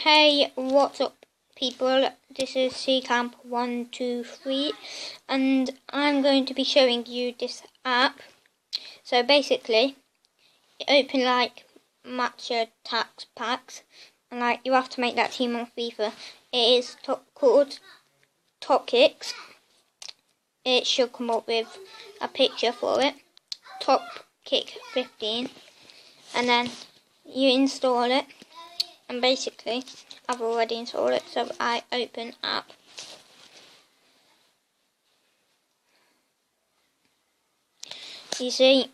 Hey, what's up people? This is CCamp123 and I'm going to be showing you this app. So basically, you open like matcha tax packs and like you have to make that team on FIFA. It is called Top Kicks. It should come up with a picture for it. Top Kick 15, and then you install it. And basically, I've already installed it, so I open app. You see,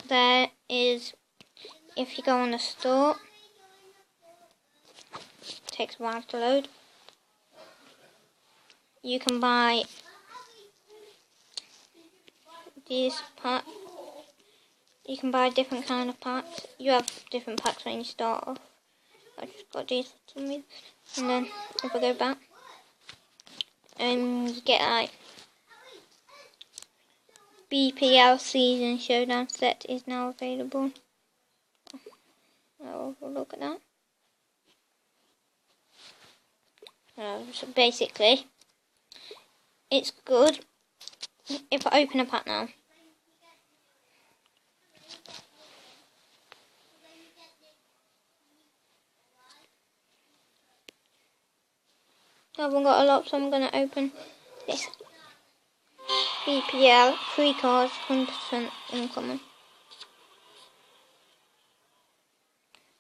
there is, if you go on the store, it takes a while to load. You can buy these packs. You can buy different kind of packs. You have different packs when you start off. I just got these for some reason. And then if I go back, you get like BPL Season Showdown set is now available. I'll look at that. So basically, it's good. If I open a pack now, I haven't got a lot, so I'm going to open this BPL 3 cards, 100% uncommon.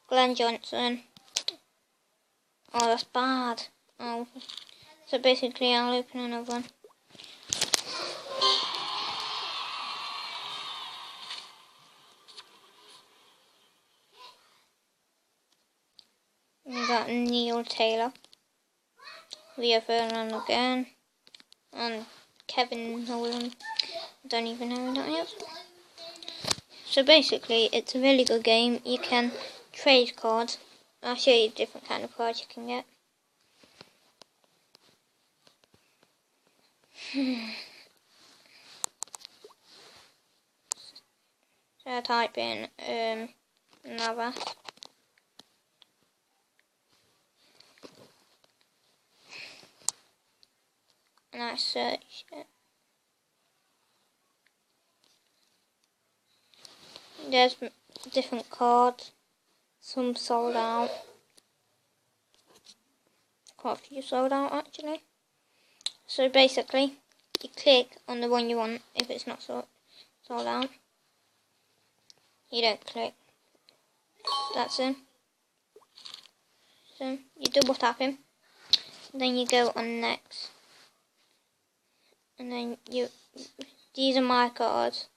Glenn Johnson. Oh, that's bad. Oh, so basically, I'll open another one. We got Neil Taylor. Rio Ferdinand again, and Kevin Nolan. Don't even know who that is. So basically, it's a really good game. You can trade cards. I'll show you different kind of cards you can get. So I type in Navas. And I search it. There's different cards. Some sold out. Quite a few sold out actually. So basically, you click on the one you want if it's not sold out. You don't click. That's him. So you double tap him. Then you go on next. And then these are my cards.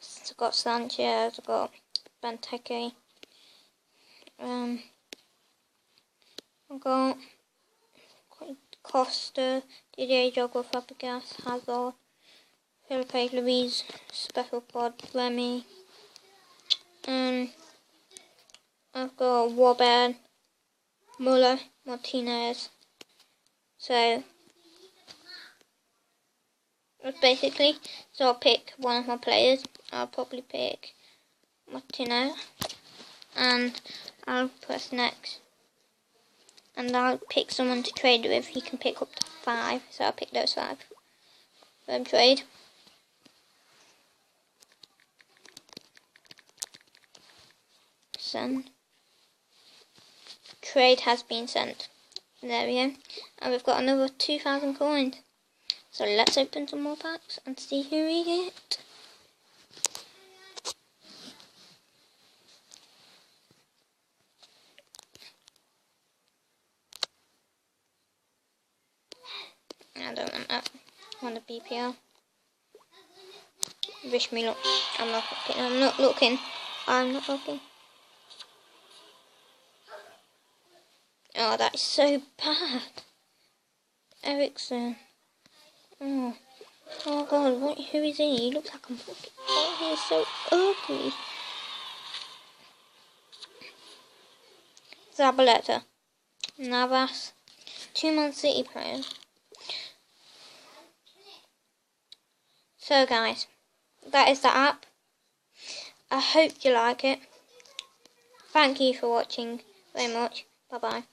So I've got Sanchez, I've got Benteke, I've got Costa, Didier Drogba, Fabregas, Hazard, Felipe Luis, Special Pod, Remy, I've got Warbird, Muller, Martinez. So basically, so I'll pick one of my players. I'll probably pick Martinez, and I'll press next, and I'll pick someone to trade with. You can pick up to 5, so I'll pick those 5. Trade. Send. Trade has been sent. There we go. And we've got another 2,000 coins. So let's open some more packs and see who we get. I don't want that. I want the BPL. Wish me luck. I'm not looking. I'm not looking. I'm not looking. Oh, that is so bad. Ericsson. Oh God, who is he? He looks like a monkey. Oh, he is so ugly. Zabaleta. Navas. 2 Man City players. So guys, that is the app. I hope you like it. Thank you for watching very much. Bye bye.